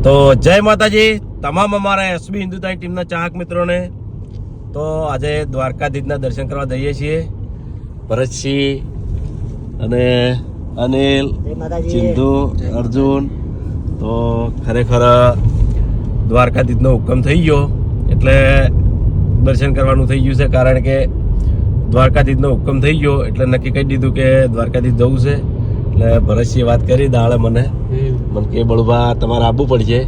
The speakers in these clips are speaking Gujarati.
તો જય માતાજી તમામ અમારા એસબી હિન્દુતાની ટીમના ચાહક મિત્રોને. તો આજે દ્વારકાધીશના દર્શન કરવા જઈએ છીએ. ભરતસિંહ અને અનિલ, ચિંતુ, અર્જુન. તો ખરેખર દ્વારકાધીશનો હુકમ થઈ ગયો એટલે દર્શન કરવાનું થઈ ગયું છે. કારણ કે દ્વારકાધીશનો હુકમ થઈ ગયો એટલે નક્કી કરી દીધું કે દ્વારકાધીશ જવું છે. એટલે ભરતસિંહે વાત કરી દાડે મને કે બળુભા તમારે આવવું પડશે.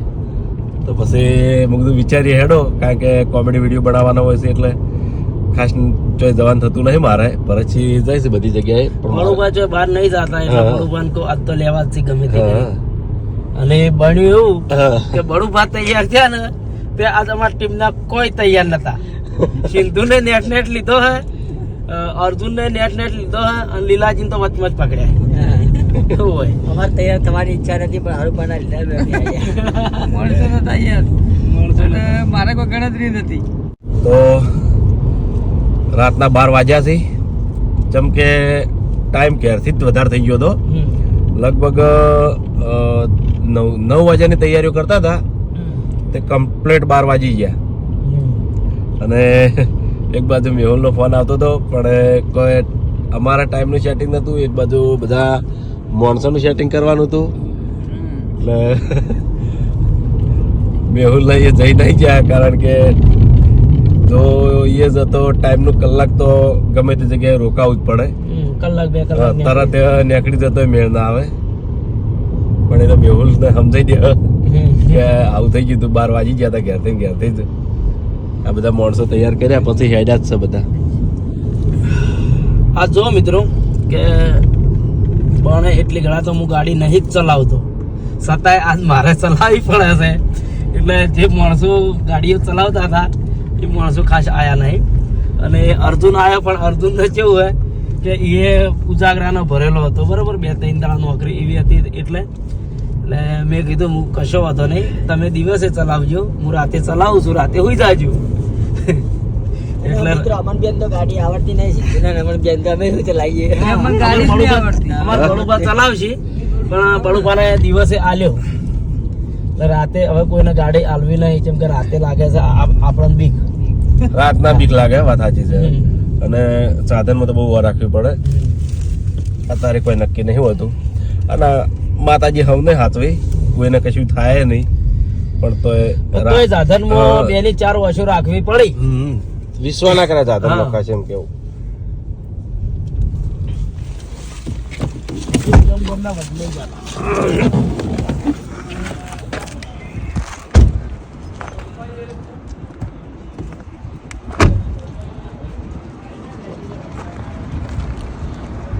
તો પછી મેં કીધું વિચારીએ હેડો, કારણ કે કોમેડી વિડીયો બનાવવાનો હોય છે એટલે ખાસ ચોઈ જવાનું થતું નહીં મારે. ભરતસિંહ જાય છે બધી જગ્યાએ, પણ બળુભા જો બહાર નહીં જતા એટલે બળુભાને કહું આજ તો લેવા જ છે ગમે તે. અને બન્યું એવું કે બળુભા તૈયાર થયા ને તે આજ અમારી ટીમના કોઈ તૈયાર નતા. સિંધુને નેટ લીધો હે, અર્જુનને નેટ લીધો હે અને લીલાજીને તો વચમચ પકડ્યા. એવું હોય અમારે તૈયાર થવાની ઈચ્છા નથી, પણ હારું બના લીધા. મળશે તો તૈયાર મળશે ને મારે કોઈ ગણતરી નથી. તો રાતના 12 વાગ્યા છે. જેમ કે ટાઈમ ક્યારથી જ વધારે થઈ ગયો હતો. લગભગ 9 વાગ્યાની તૈયારીઓ કરતા હતા તે કમ્પ્લીટ 12 વાગી ગયા. અને એક બાજુ મેહુલનો ફોન આવતો હતો, પણ કોઈ અમારા ટાઈમનું સેટિંગ નહોતું. એક બાજુ બધા માણસોનું સેટિંગ કરવાનું હતું. એટલે મેહુલ એ જઈ નહીં ગયા, કારણ કે જો એ જતો ટાઈમનું કલાક તો ગમે તે જગ્યાએ રોકાવું જ પડે. કલાક 2 કલાક તરત નીકળી જતો મેળ ના આવે. પણ એ તો મેહુલ સમજાઈ દે કે આવું થઈ ગયું હતું. 12 વાગી ગયા હતા ઘેરથી જ. આ બધા માણસો તૈયાર કર્યા પછી હેડ્યા જ છે બધા. આ જો મિત્રો કે પણ એટલી ઘણા તો હું ગાડી નહીં જ ચલાવતો, છતાંય આજ મારે ચલાવવી પડે છે. એટલે જે માણસો ગાડીઓ ચલાવતા હતા એ માણસો ખાસ આયા નહીં. અને અર્જુન આવ્યો, પણ અર્જુનને કેવું હોય કે એ ઉજાગરાનો ભરેલો હતો, બરાબર 2-3 દાડા નોકરી એવી હતી. એટલે મેં કીધું હું કશો વાંધો નહીં, તમે દિવસે ચલાવજો, હું રાતે ચલાવું છું, રાતે હોઈ જાજો. એટલે અમન બેન તો ગાડી આવડતી નહીં, સિદ્ધુના અમન બેન તો અમે શું ચલાવીએ. અમારે બળુભા ચલાવશે, પણ બળુભાને દિવસે આલ્યો. એટલે રાતે હવે કોઈને ગાડી આલવી નહીં, જેમ કે રાતે લાગે છે આપણને બીક. રાતના બીક લાગે, વાત સાચી છે. અને સાધનમાં તો બહુ વાર રાખવી પડે. અત્યારે કોઈ નક્કી નહીં હોતું. અને માતાજી હવને હાથવી, કોઈને કશું થાય નહીં. પણ તોય સાધનમાં 2 ની 4 વર્ષો રાખવી પડી. વિશ્વ ના કરે સાધન નખાશે એમ કેવું.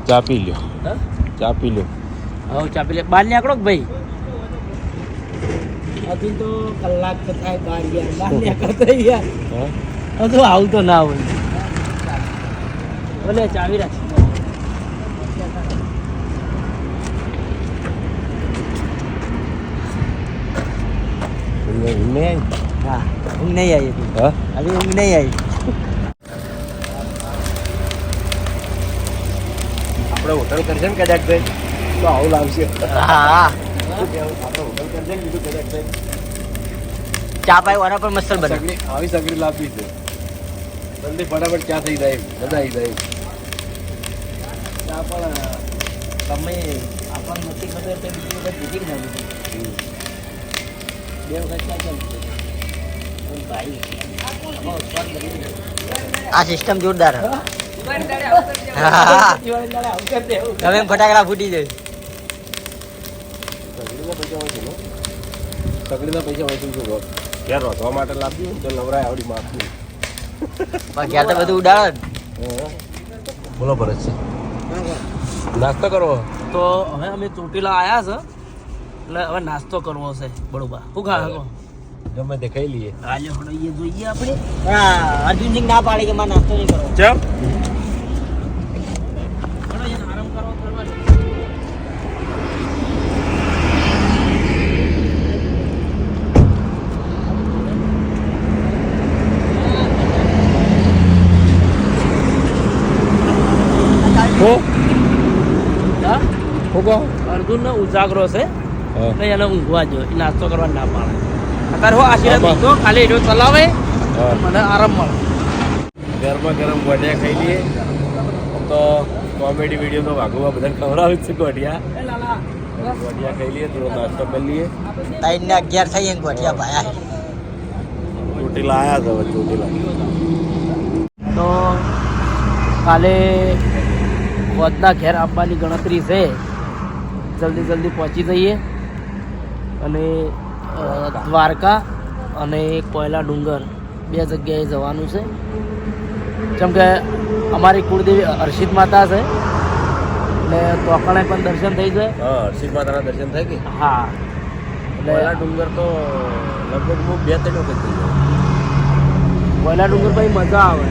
ચા પી લ્યો. ચા પી લ્યો. હવે ચા પી લે. બહાર નીકળો ભાઈ. હજુ તો કલાક તો થાય બહાર નીકળતો યાર. હજુ આવું તો ના હોય. ભલે ચાવી રાખ. હા, ઊંઘ નહીં આવી હતી. હજી ઊંઘ નહીં આવી. આપણે હોટલ કરશે ને કદાચ ભાઈ તો આવું લાવશે. હા, આપણે હોટલ કરશે ને બીજું કદાચ ભાઈ ચા પાઈ વાળા પણ મસ્ત બને. આવી સગડી લાવવી છે. જલ્દી ફટાફટ ચા થઈ જાય, મજા આવી જાય. ચા પણ તમે આપણને નથી ખબર એટલે બીજી વખત જીતી જ ના લીધી. 2 વખત ચા ચાલુ ભાઈ. આ સિસ્ટમ જોરદાર. તમે ફટાકડા ફૂટી જાય. સગડીના પૈસા હોય શું યાર રોધવા માટે લાવજો તો લવરાય આવડી માથું. બાકી આ તો બધું ઉડાડે. બોલો ભરત છે નાસ્તો કરવો. તો હવે અમે ચોટીલા આવ્યા છે, એટલે હવે નાસ્તો કરવો છે. બરોબર શું ખાવા ગમે તે ખાઈ લઈએ. આજે હળઈએ જોઈએ આપણે. હા, અર્જુનસિંહ ના પાડે કે મારે નાસ્તો નહીં કરવો. ચમ આરામ કરવા કરવાનું. અર્જુન નો ઉજાગરો છે હા. એટલે એને ઊંઘવા જો એ નાસ્તો કરવા ના પાડે અત્યારે હું આશીર્વાદ આમાં. લીધો ખાલી એટલો ચલાવે હા. મને આરામ મળે ગરમા ગરમ ગોઢિયા ખાઈ લઈએ તો કોમેડી વિડીયો તો વાઘોબા બધાને ખવડાવે જ છે ગોઢિયા ગોઢિયા ખાઈ લઈએ થોડો નાસ્તો કરી લઈએ 3 ને 11 થઈ ગોઠિયા ભાયા ચોટીલા આવ્યા છે હવે ચોટીલા તો કાલે વધના ઘેર આપવાની ગણતરી છે જલ્દી પહોંચી જઈએ અને દ્વારકા અને કોયલા ડુંગર 2 જગ્યાએ જવાનું છે જેમ કે અમારી કુળદેવી હર્ષિત માતા છે એટલે તોકણે પણ દર્શન થઈ જાય હા હર્ષિત માતાના દર્શન થાય કે હા કોયલા એટલે ડુંગર તો લગભગ હું 2-3 વખત થઈ ગયો કોયલા ડુંગર ભાઈ મજા આવે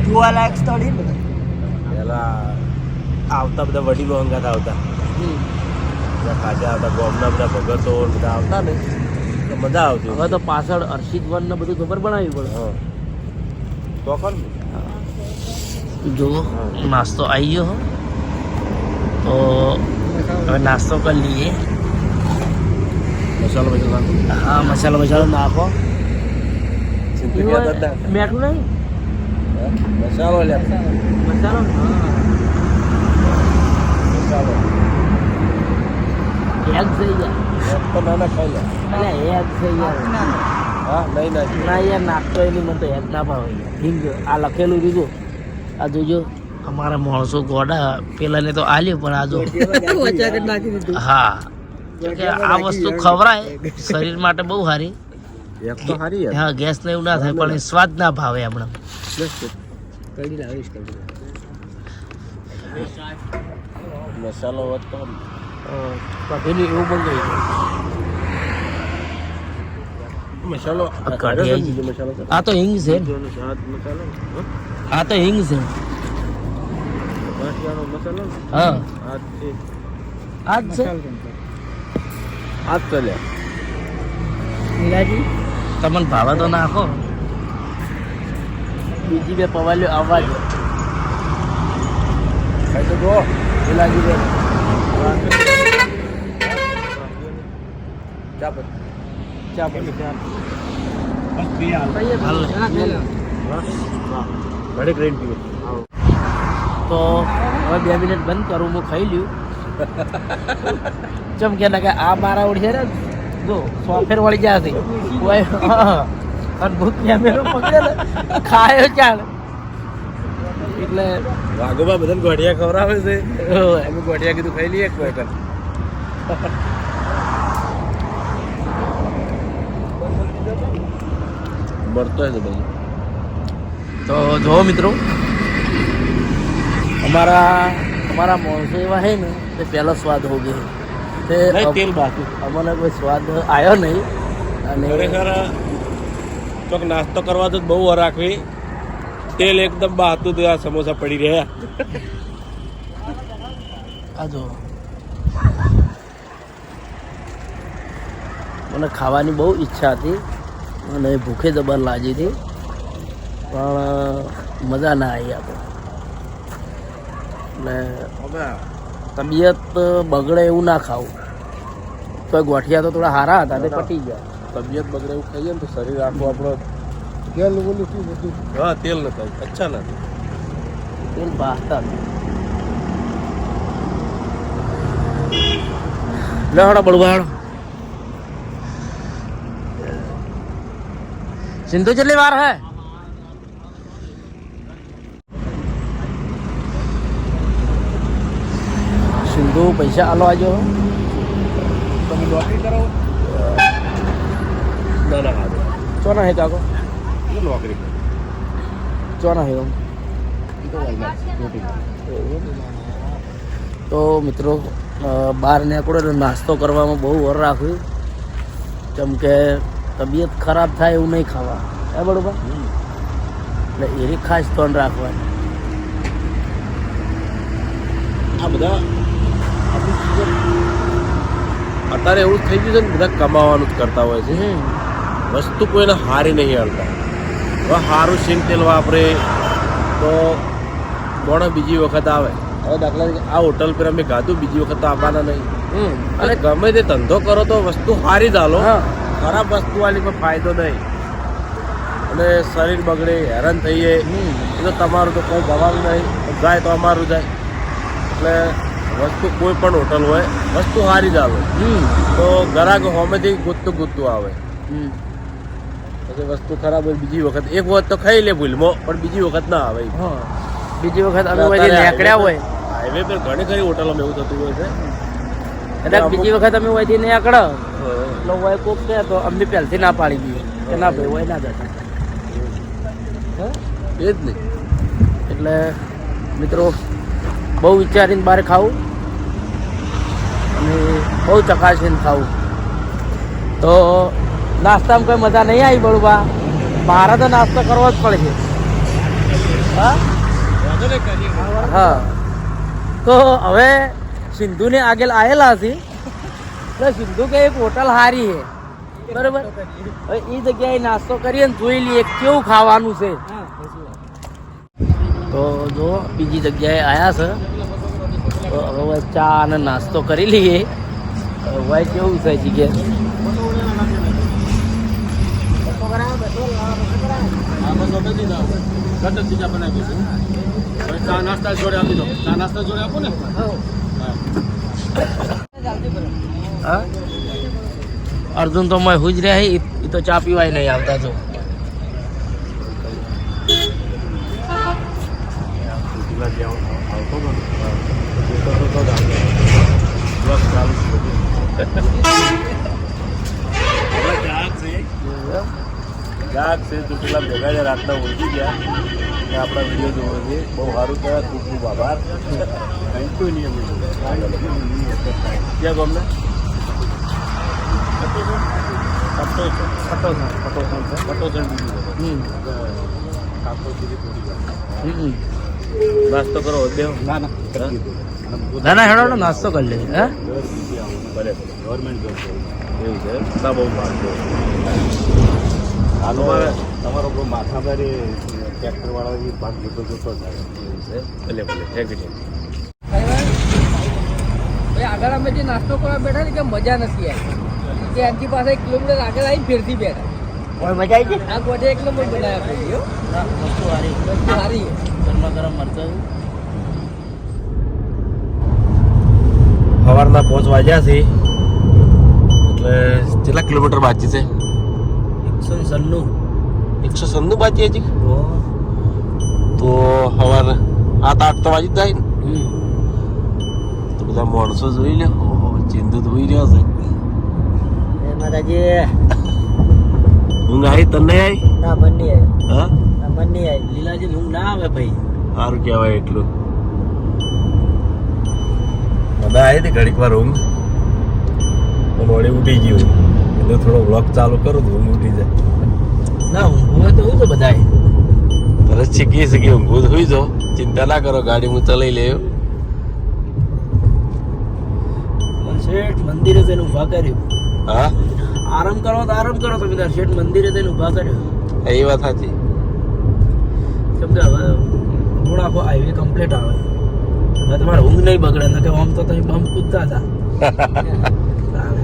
જોવાલાયક સ્થળ છે ને પેલા આવતા બધા વડીલો અંગાત આવતા બધા ખાજા આવતા ગામના બધા ભગતો બધા આવતા ને તો મજા આવતી હવે તો પાછળ હર્ષિત વન ને બધું ખબર બનાવવી પડે હા તો કોણ જુઓ નાસ્તો આવી ગયો હો. તો હવે નાસ્તો કરી લઈએ મસાલો બસાલો હા મસાલો નાખો ચિંતા હતા મેઠું નહીં મસાલો લે મસાલો મસાલો એક થઈ જાય એક તો નાના ખાઈ લે અરે એક થઈ યાર હા નહીં ના ના યાર નાખતો એની મને તો એક ના ભાવે હિંગ આ લખેલું દીધું આ જોજો અમારા માણસો ગોડા પેલાને તો આલ્યું પણ આ જો હા કે આ વસ્તુ ખવરાય શરીર માટે બહુ સારી એક તો સારી યાર હા ગેસ ને એવું ના થાય પણ એ સ્વાદ ના ભાવે હમણાં મસાલો વધતો પેલું એવું મંગાવી મસાલો આ કાઢી આવી. બીજો મસાલો છે આ તો હિંગ છે સ્વાદ મસાલો આ તો હિંગ છે ગાંઠિયાનો મસાલો હા આ છે આ જ છે આ ચાલે નીલાજી તમને ભાવે તો નાખો બીજી બે પવાલીઓ આવવા દો ખાઈ તો જો નીલાજી બે ચા પત્તી ચા પછી ઘરે ગ્રીન ટી તો હવે 2 મિનિટ બંધ કરું હું ખાઈ લ્યું ચમ કે ના કે આ મારા ઓળખે ને જો સોફેર વળી જાય છે કોઈ અને ભૂખ કેમેરો પકડે ને ખાયો ચાલ એટલે વાઘોબા બધાને ગોઢિયા ખવડાવે છે ઓય. અમે ગોઢિયા કીધું ખાઈ લઈએ કોઈ કર મળતો છે બધું તો જો મિત્રો અમારા માણસો એવા છે ને તે પહેલો સ્વાદ હો ગયો તે નહીં તેલ બાકી અમને કોઈ સ્વાદ આવ્યો નહીં અને ખરેખર ચોક નાસ્તો કરવા તો બહુ વાર રાખવી તેલ એકદમ બહાતું હતું આ સમોસા પડી રહ્યા આ જો મને ખાવાની બહુ ઈચ્છા હતી અને ભૂખે જબર લાગી હતી પણ મજા ના આવી આપણે એટલે તબિયત બગડે એવું ના ખાવું તો ગોઠિયા તો થોડા સારા હતા તે પટી ગયા તબિયત બગડે એવું ખાઈએ ને તો શરીર આખું આપણો તેલ બોલું શું બધું હા તેલ નતા અચ્છા નથી તેલ બાસતા લે હડો બળવા હડો સિંધુ કેટલી વાર હે સિંધુ પૈસા આલો આજો તમે નોકરી કરો ના ના હા ચોના હે કાકો એ નોકરી કરો ચોના હે એમ એ તો વાયદા રોટી તો મિત્રો બહાર નીકળો એટલે નાસ્તો કરવામાં બહુ વર રાખ્યું કેમ કે તબિયત ખરાબ થાય એવું નહીં ખાવા હે બરોબર એટલે એની ખાસ ધ્યાન રાખવાની આ બધા આપણી ચીજો અત્યારે એવું જ થઈ ગયું છે ને બધા કમાવાનું જ કરતા હોય છે વસ્તુ કોઈને હારી નહીં હાલતા હવે સારું સિંગ તેલ વાપરે તો કોણે બીજી વખત આવે હવે દાખલા તરીકે આ હોટલ પર અમે ગાધું બીજી વખત તો આવવાના નહીં અને ગમે તે ધંધો કરો તો વસ્તુ સારી જ હાલો. હા. ખરાબ વસ્તુ વાળી કોઈ ફાયદો નહીં અને શરીર બગડે હેરાન થઈએ એ તો તમારું તો કોઈ જવાનું નહીં, જાય તો અમારું જાય. એટલે વસ્તુ કોઈ પણ હોટલ હોય વસ્તુ સારી જ આવે તો ગ્રાહક હોમેથી ગૂંથતું આવે. પછી વસ્તુ ખરાબ હોય બીજી વખત એક વખત તો ખાઈ લે ભૂલમાં, પણ બીજી વખત ના આવે. બીજી વખત અમે વળી નીકળ્યા હોય હાઈવે પર ઘણી ખરી હોટલોમાં એવું થતું હોય છે. કદાચ બીજી વખત અમે વહીથી નીકળો એટલે હોય કોક કે તો અમને પહેલથી ના પાડી દઈએ કે ના ભાઈ હોય ના જતા. એ જ નહીં. એટલે મિત્રો બહુ વિચારીને બહાર ખાવું અને બહુ ચકાસીને ખાવું. તો નાસ્તામાં કોઈ મજા નહીં આવી બળુબા, મારે તો નાસ્તો કરવો જ પડશે. હા તો હવે સિંધુને આગળ આવેલા હશે એટલે સિંધુ કે એક હોટલ સારી છે બરોબર, હવે એ જગ્યાએ નાસ્તો કરીએ ને જોઈ લઈએ કેવું ખાવાનું છે. તો જો બીજી જગ્યાએ આવ્યા છે તો હવે ચા અને નાસ્તો કરી લઈએ. હવે કેવું છે જગ્યા અર્જુન તો મેં હુજ રહ્યા એ તો ચા પીવાય નહીં આવતા. જો ગાહક છે તો પેલા ભેગા છે રાતના ઓળખી ગયા ને આપણા વિડીયો જોવો છે. બહુ સારું કહેવાય, ખૂબ ખૂબ આભાર. Thank you. નહીં ક્યાં ગમે નાસ્તો કરો દેવ. ના ના હેડો નાસ્તો કરી લે. હે ભલે ગવર્મેન્ટ જોબ એવું છે. ના બહુ માનતો હાલો તમારો બહુ માથા ભારે ટ્રેક્ટર વાળા ભાગ જોતો થાય એવું છે. ભલે ભલે થેન્ક યુ. આગળ અમે જે નાસ્તો કરવા બેઠા ને કે મજા નથી આવી કે એમની પાસે 1 કિલોમીટર આગળ આવી ફેરથી બેઠા. મજા આવી આ ગોઠે 1 નંબર બનાવ્યા ભાઈ. વસ્તુ સારી વસ્તુ સારી છે. ગરમા ગરમ મરચાં સવારના 5 વાગ્યા છે એટલે કેટલા કિલોમીટર બાકી છે? 196 બાકી હજી. તો સવાર 7-8 તો વાગી જ જાય ને. તો બધા માણસો જોઈ લે. ચિંતુ તો હોઈ રહ્યો છે. માતાજી ઊંઘ આવી તને આવી? ના મન નહીં આવી. હા ના મન નહીં આવી. લીલાજી ઊંઘ ના આવે ભાઈ. સારું કહેવાય એટલું. મને આવી હતી ઘડીક વાર ઊંઘ પણ વળી ઉઠી ગયું એટલે થોડો બ્લોગ ચાલુ કરું તો ઊંઘ ઉઠી જાય. ના ઊંઘ હોય તો એવું તો બધાય તરત શીખી શીખી ઊંઘું તો હોઈ જાઓ. ચિંતા ના કરો, ગાડી હું ચલાવી લેવું. શેઠ મંદિરે જઈને ઊભા કર્યું. હા આરામ કરો તો આરામ કરો તો બધા શેઠ મંદિરે જઈને ઊભા કર્યો. એ વાત સાચી. કેમ કે હવે થોડો આખો હાઈવે કમ્પ્લીટ આવે હવે તમારે ઊંઘ નહીં બગડે ને કે આમ તો તમે બમ કૂદતા હતા.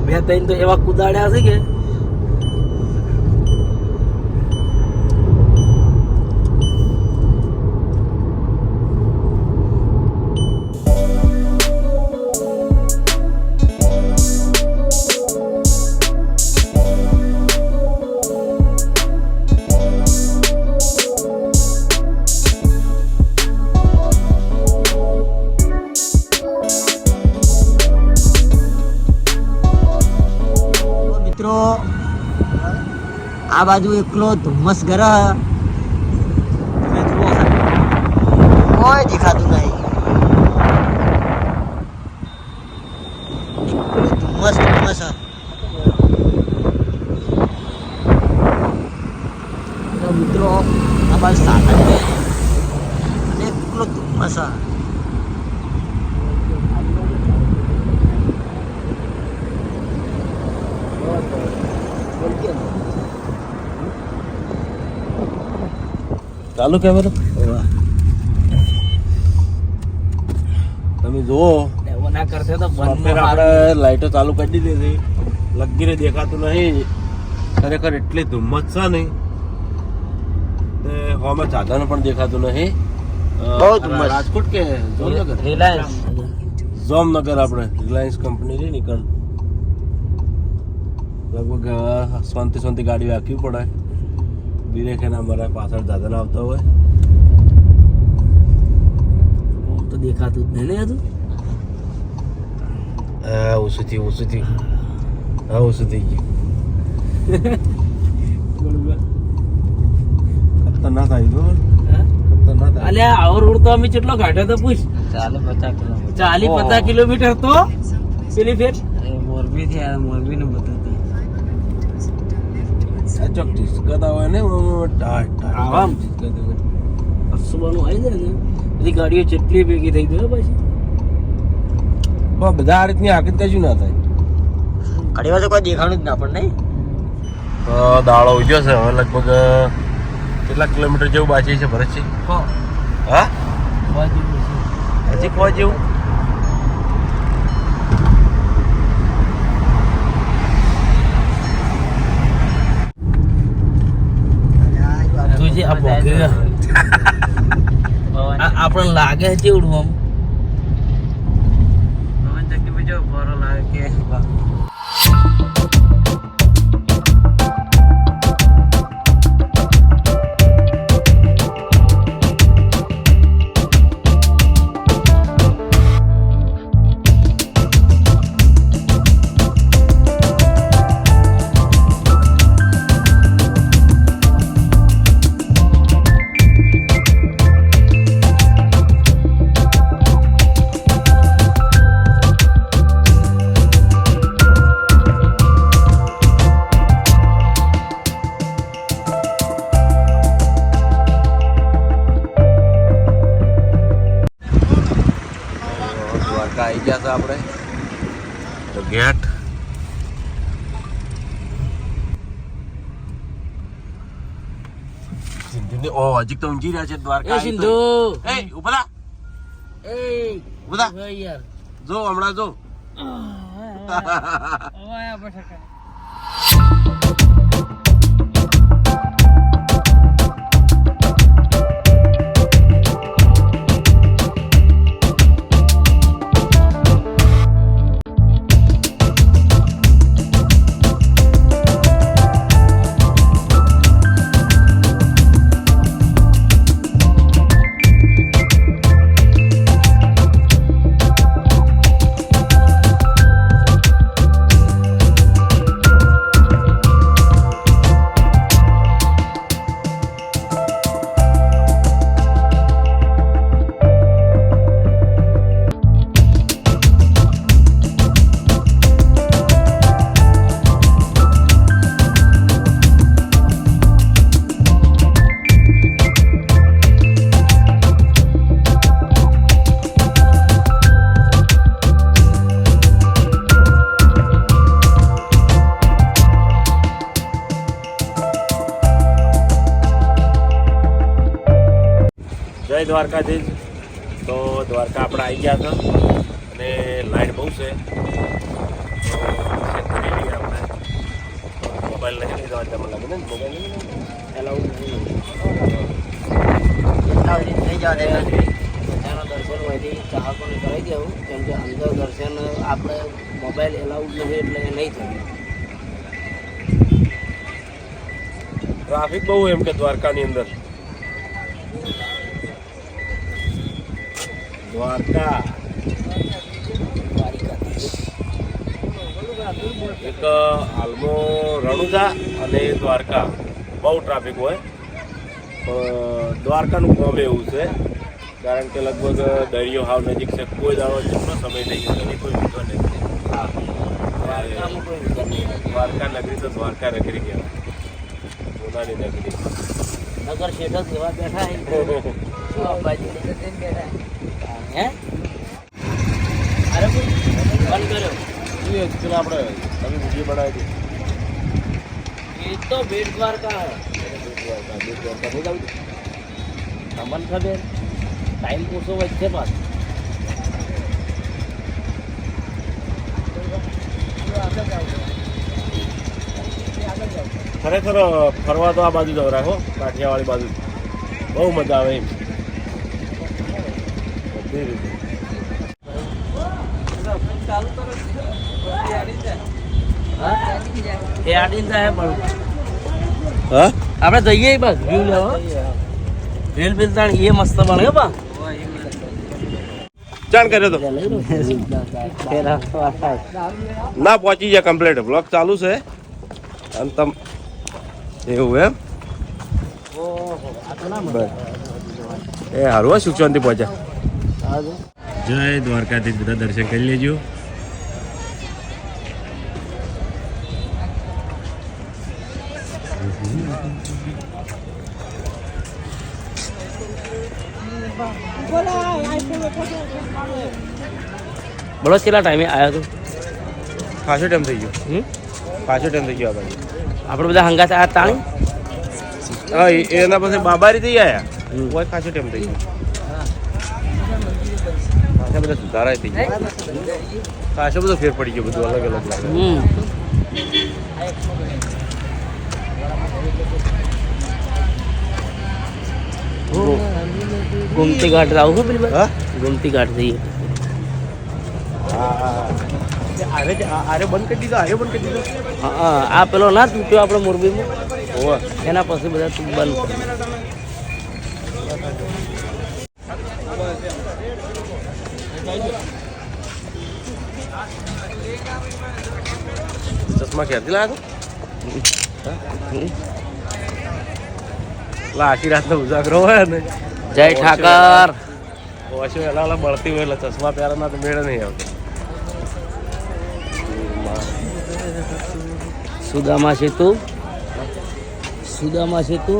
2-3 તો એવા કુદાડ્યા છે કે આ બાજુ એકલો ધુમ્મસ ગર કોઈ દેખાતું નહીં. ધુમ્મસ મિત્રો આ બાજુ સાધન એકલો ધુમ્મસ. ચાલુ કેમેરો તમે જુઓ ના કરશે તો ફેર બંધ આપણે લાઈટો ચાલુ કરી દીધી હતી લગીરે દેખાતું નહીં ખરેખર એટલી ધુમ્મસ છે નહીં તે હોમાં સાધન પણ દેખાતું નહીં બહુ ધુમ્મસ. રાજકોટ કે જામનગર રિલાયન્સ જામનગર આપણે રિલાયન્સ કંપની રહી નીકળ લગભગ શાંતિ ગાડી રાખવી પડે બીરે કે ના મારા પાછળ સાધન આવતા હોય આમ તો દેખાતું જ નહીં ને હતું ઓછું થયું ઓછું થઈ ગયું ખતરનાક આવી ગયો ખતરનાક આવી. અલ્યા આવો રોડ તો અમે કેટલો કાઢ્યો તો પૂછ 40-50 કિલોમીટર તો પેલી ફેર મોરબી થી મોરબી નું બધું આ ચોક ઢીસકતા હોય ને આવામ. અસુબાનું આવી જાય ને બધી ગાડીઓ જેટલી ભેગી થઈ ગઈ પછી બધા આ રીતની હાકત કશું ના થાય ઘણી વાર તો કોઈ દેખાણું જ ના પણ નહીં તો દાડો ઉજ્યો છે હવે લગભગ કેટલા કિલોમીટર જેવું બાકી છે ભરતજી હા હજી કોઈ જેવું તું જે આ ભોગી આપણને લાગે છે ચેવડું આમ દ્વારકા આવી ગયા હતા આપણે તો ગેટ સિંધુને ઓ હજી તો ઊંઘી રહ્યા છે દ્વારકા એ આવી સિંધુ તો. એ ઉભા થા. એ બધા ભાઈ યાર જો હમણાં જો જય દ્વારકાધીશ તો દ્વારકા આપણે આવી ગયા હતા અને લાઈટ બહુ છે તો કરી લઈએ આપણે મોબાઈલ લઈ લીધો આજે મને લાગે ને મોબાઈલ લઈ લીધો એલાઉડ નહીં જવા દે ત્યાંના દર્શન હોયથી ચાહકોને કરાવી દેવું કેમ કે અંદર દર્શન આપણે મોબાઈલ એલાઉડ નહીં એટલે એ નહીં થયું ટ્રાફિક બહુ એમ કે દ્વારકાની અંદર દ્વારકા એક હાલમાં રણુજા અને દ્વારકા બહુ ટ્રાફિક હોય પણ દ્વારકાનું કામ એવું છે કારણ કે લગભગ દરિયો હાવ નજીક છે કોઈ દાડો જેટલો સમય થઈ ગયો એની કોઈ વિગત નથી હા દ્વારકામાં કોઈ વિચાર નહીં દ્વારકા નગરી તો દ્વારકા નગરી કહેવાય સોનાની નગરી નગર શેઠ જ એવા બેઠા હે શું અંબાજી બેઠા હે અરે કોઈ બંધ કર્યો એકચ્યુઅલી આપણે તમે વિડીયો બનાવી એ તો બેટ દ્વારકા દીધી દ્વારકા નહીં જાવ તમને ખબર ટાઈમ પૂછો વચ્ચે પાસ ખરેખર ફરવા તો આ બાજુ જવું રાખો, કાઠિયાવાડી બાજુ બહુ મજા આવે એમ બધી રીતે. એ આડીને જાય પણ હા આપણે જઈએ બસ વ્યૂ લેવા રીલ બિલ તાણ એ મસ્ત બને બા ચાલ કર્યો તો ના પહોંચી જાય કમ્પ્લીટ. બ્લોક ચાલુ છે અને તમ એવું એમ બસ એ હારું સુખ શાંતિ પહોંચ્યા. જય દ્વારકાધીશ. બધા દર્શન કરી લેજો. બોલો કેટલા ટાઈમે આવ્યો તું? ખાસો ટાઈમ થઈ ગયો. ખાસો ટાઈમ થઈ ગયો આ બાજુ. આપણે બધા હંગાત આ તાણી હા એના પાસે બાબારી થઈ આયા કોઈ ખાસો ટાઈમ થઈ ગયો. ખાસા બધા સુધારા થઈ ગયા. ખાસો બધો ફેર પડી ગયો. બધું અલગ અલગ લાગે. ગુમતી ઘાટ આવું હો પેલી હા ગુમતી ઘાટ જઈએ. આરે બંધ કરી દીધો. આરે બંધ કરી દીધો. હા આ પેલો ના તૂટ્યો આપણે મોરબીમાં ઓવા એના પછી બધા તું બંધ ચશ્મા ક્યાંથી લાવ્યો? આખી રાતનો ઉજાગરો હોય ને જય ઠાકર. ઓછો એલા બળતી હોય એટલે ચશ્મા પહેરવાના તો મેળ નહીં આવતો. સુદામા સેતુ સુદામા સેતુ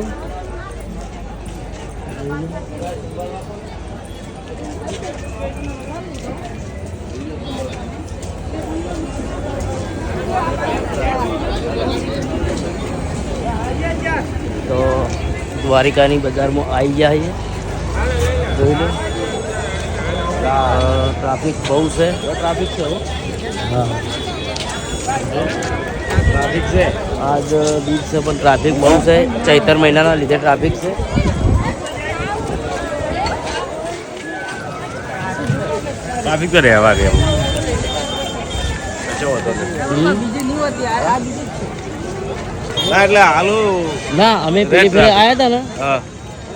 તો દ્વારિકાની બજારમાં આવી જાય છે. જોઈ લો ટ્રાફિક બહુ છે. ટ્રાફિક છે હા ટ્રાફિક છે. આજ બીજ છે પણ ટ્રાફિક બહુ છે. ચૈતર મહિનાના લીધે ટ્રાફિક છે. ટ્રાફિક તો રહેવા દે. કશો વાંધો નહીં. ના એટલે હાલો ના અમે પેલી ફેરે આવ્યા હતા ને હા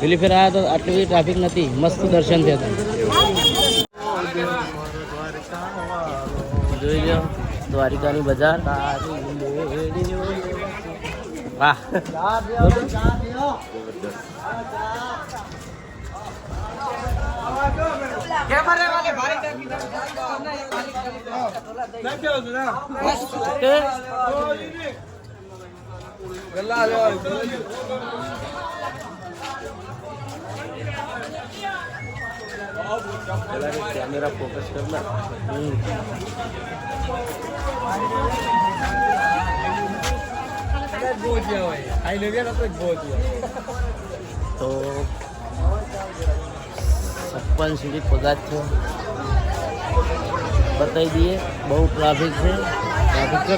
પેલી ફેરે આવ્યા હતા આટલી બધી ટ્રાફિક નથી. મસ્ત દર્શન થયા હતા. જોઈ લો દ્વારિકાની બજાર. વાહ कैमरा फोकस करना. તો 56 સુધી પગાર છે. બતાવી દઈએ બહુ ટ્રાફિક છે. ટ્રાફિક છે.